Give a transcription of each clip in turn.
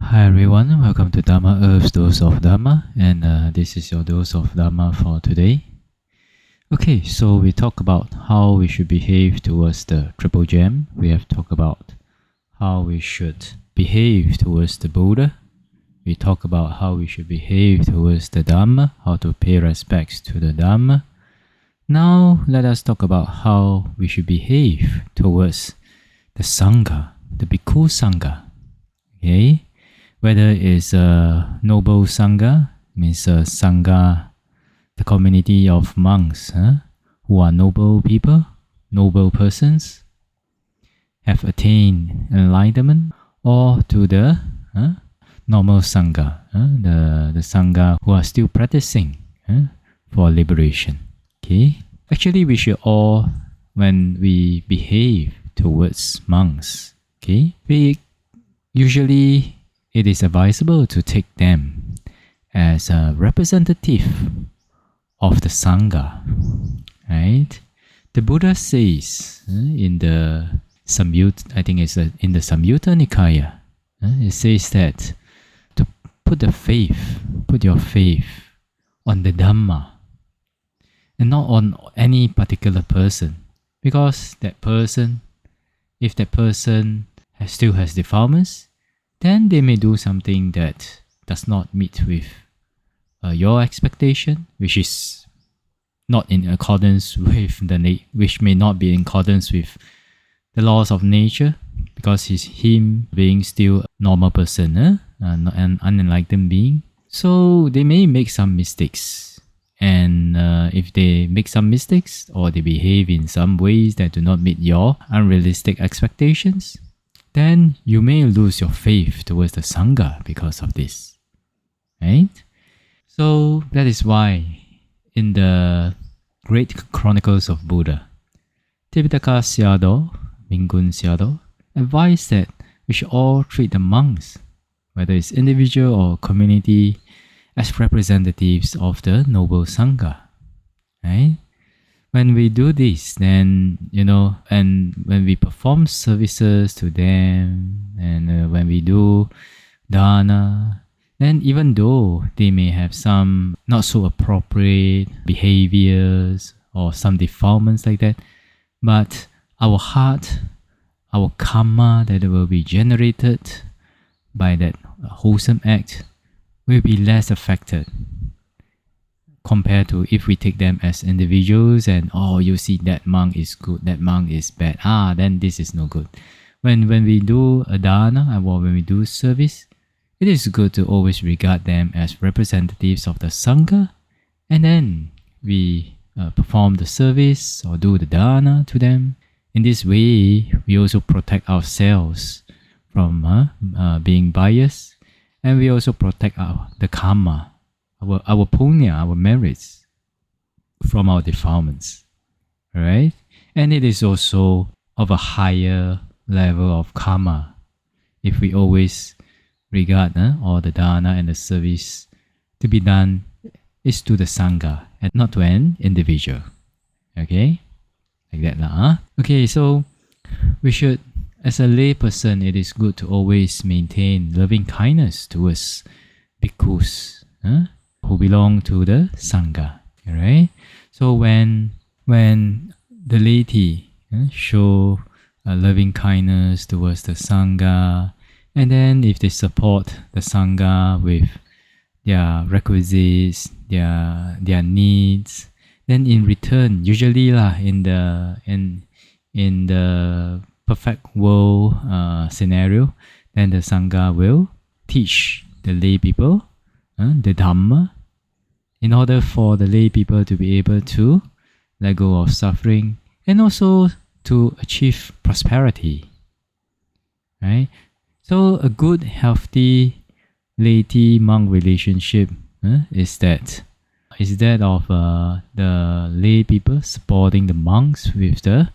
Hi everyone, welcome to Dharma Earth's Dose of Dharma, and this is your dose of Dharma for today. Okay, so we talk about how we should behave towards the Triple Gem. We have talked about how we should behave towards the Buddha. We talk about how we should behave towards the Dharma, how to pay respects to the Dharma. Now let us talk about how we should behave towards the Sangha, the Bhikkhu Sangha. Okay? Whether it's a noble Sangha, means a Sangha, the community of monks who are noble people, noble persons, have attained enlightenment, or to the normal Sangha, the Sangha who are still practicing for liberation. Okay? Actually, we should all, when we behave towards monks, okay, it is advisable to take them as a representative of the Sangha, right? The Buddha says in the Samyutta, I think it's in the Samyutta Nikaya, it says that to put your faith on the Dhamma and not on any particular person, because that person, if that person still has defilements, then they may do something that does not meet with your expectation, which is not in accordance with which may not be in accordance with the laws of nature, because him being still a normal person, an unenlightened being. So they may make some mistakes, and if they make some mistakes or they behave in some ways that do not meet your unrealistic expectations, then you may lose your faith towards the Sangha because of this, right? So that is why in the Great Chronicles of Buddha, Tipitaka Sayadaw, Mingun Sayadaw, advised that we should all treat the monks, whether it's individual or community, as representatives of the noble Sangha, right? When we do this, then, and when we perform services to them, and when we do dana, then even though they may have some not so appropriate behaviors or some defilements like that, but our heart, our karma that will be generated by that wholesome act will be less affected, compared to if we take them as individuals and, you see that monk is good, that monk is bad, then this is no good. When we do a dana or when we do service, it is good to always regard them as representatives of the Sangha, and then we perform the service or do the dana to them. In this way, we also protect ourselves from being biased, and we also protect the karma, our punya, our merits, from our defilements, right? And it is also of a higher level of karma if we always regard all the dana and the service to be done is to the Sangha and not to an individual. Okay? Like that lah. Okay, so we should, as a lay person, it is good to always maintain loving kindness towards bhikkhus who belong to the Sangha, right? So when the laity show loving kindness towards the Sangha, and then if they support the Sangha with their requisites, their needs, then in return, usually in the perfect world scenario, then the Sangha will teach the lay people the Dhamma, in order for the lay people to be able to let go of suffering and also to achieve prosperity, right? So a good, healthy laity-monk relationship is that of the lay people supporting the monks with the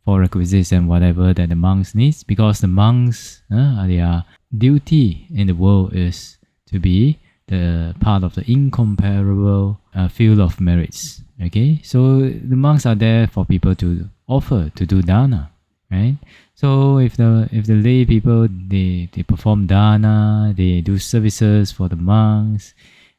requisites and whatever that the monks needs, because the monks, their duty in the world is to be the part of the incomparable field of merits. Okay, so the monks are there for people to offer, to do dana, right? So if the lay people they perform dana, they do services for the monks,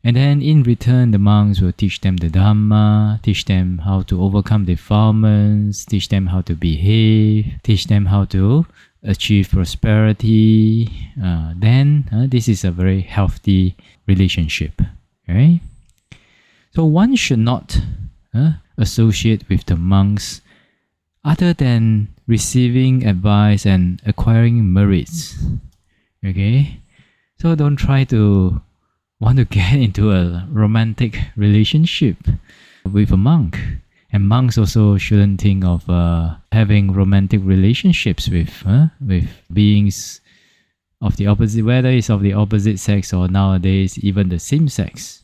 and then in return the monks will teach them the dhamma, teach them how to overcome defilements, teach them how to behave, teach them how to achieve prosperity. Then this is a very healthy relationship, right? So one should not associate with the monks other than receiving advice and acquiring merits. Okay? So don't try to want to get into a romantic relationship with a monk. And monks also shouldn't think of having romantic relationships with beings of the opposite, whether it's of the opposite sex or nowadays even the same sex.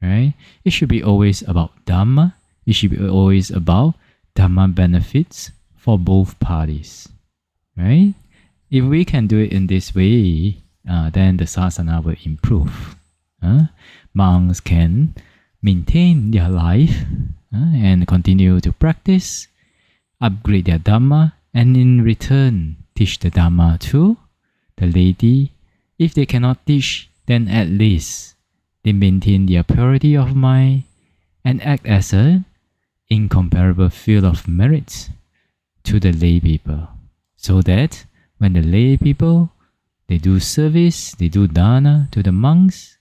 Right? It should be always about Dhamma. It should be always about Dhamma benefits for both parties. Right? If we can do it in this way, then the sasana will improve. Monks can maintain their life and continue to practice, upgrade their Dhamma, and in return teach the Dhamma to the laity. If they cannot teach, then at least they maintain their purity of mind and act as an incomparable field of merits to the lay people, so that when the lay people they do service, they do dana to the monks,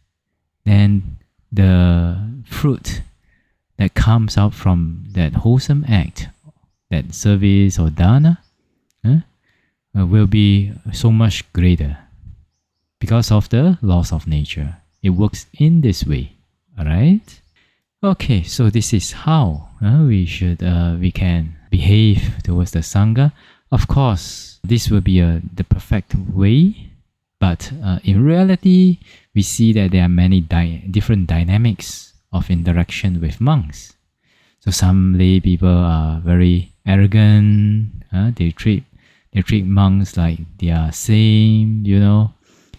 then the fruit that comes out from that wholesome act, that service or dana, will be so much greater because of the laws of nature. It works in this way. Alright? Okay, so this is how we can behave towards the Sangha. Of course, this will be the perfect way, but in reality, we see that there are many different dynamics of interaction with monks. So some lay people are very arrogant. They treat monks like they are same,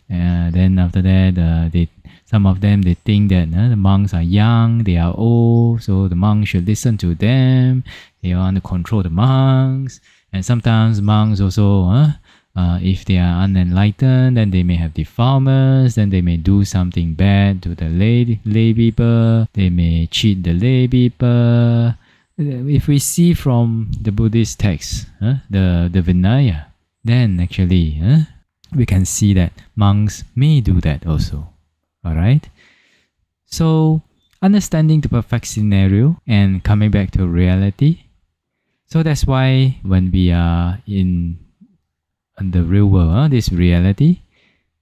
then after that, some of them they think that the monks are young, they are old, so the monks should listen to them. They want to control the monks, and sometimes monks also, if they are unenlightened, then they may have defilements, then they may do something bad to the lay people. They may cheat the lay people. If we see from the Buddhist text, the Vinaya, then actually we can see that monks may do that also. Alright? So, understanding the perfect scenario and coming back to reality. So that's why when we are in the real world, this reality,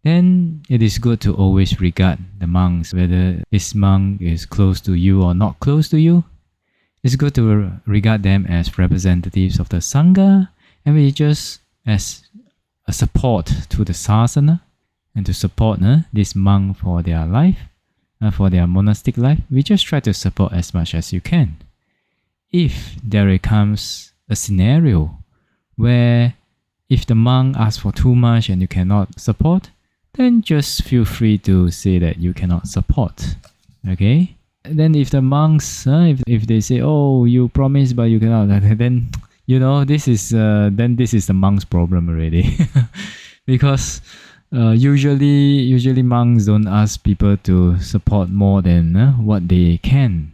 then it is good to always regard the monks, whether this monk is close to you or not close to you. It's good to regard them as representatives of the Sangha, and we just as a support to the sasana and to support this monk for their life, for their monastic life. We just try to support as much as you can. If there comes a scenario where if the monk asks for too much and you cannot support, then just feel free to say that you cannot support. Okay? Then if the monks, if they say, "Oh, you promised but you cannot," then this is the monk's problem already, because usually monks don't ask people to support more than what they can.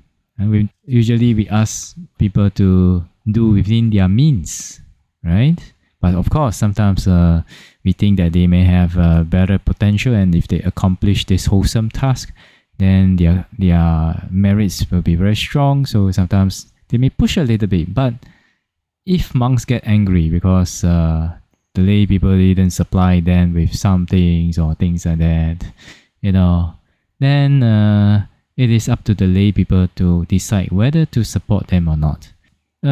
Usually we ask people to do within their means, right? But of course, sometimes we think that they may have better potential, and if they accomplish this wholesome task, then their merits will be very strong. So sometimes they may push a little bit. But if monks get angry because the lay people didn't supply them with some things or things like that, then it is up to the lay people to decide whether to support them or not.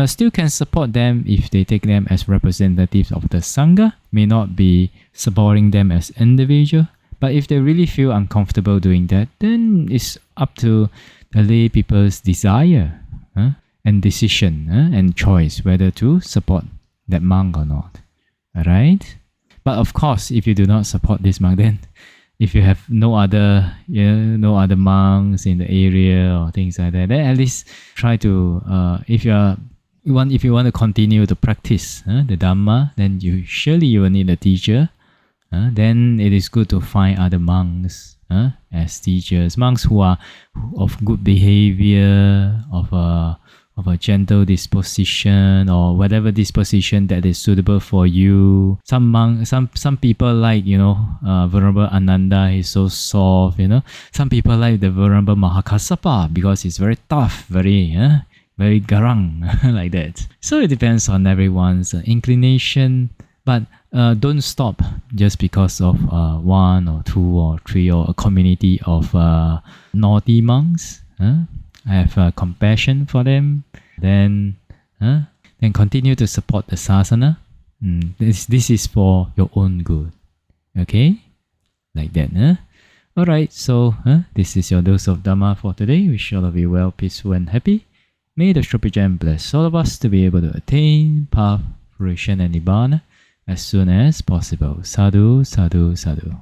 Still can support them if they take them as representatives of the Sangha, may not be supporting them as individual. But if they really feel uncomfortable doing that, then it's up to the lay people's desire and decision and choice whether to support that monk or not. Alright? But of course, if you do not support this monk, then if you have no other monks in the area or things like that, then at least try to, if you are if you want to continue to practice the Dhamma, then you will need a teacher. Then it is good to find other monks as teachers, monks who are of good behavior, of a gentle disposition, or whatever disposition that is suitable for you. Some people like, Venerable Ananda, he's so soft, Some people like the Venerable Mahakassapa because he's very tough, very garang, like that. So it depends on everyone's inclination, but don't stop just because of one or two or three or a community of naughty monks. Have compassion for them, then continue to support the sasana. This is for your own good. Okay, like that. All right. So this is your dose of Dhamma for today. Wish all of you well, peaceful, and happy. May the Shropijan bless all of us to be able to attain path, fruition, and nibbana as soon as possible. Sadhu, sadhu, sadhu.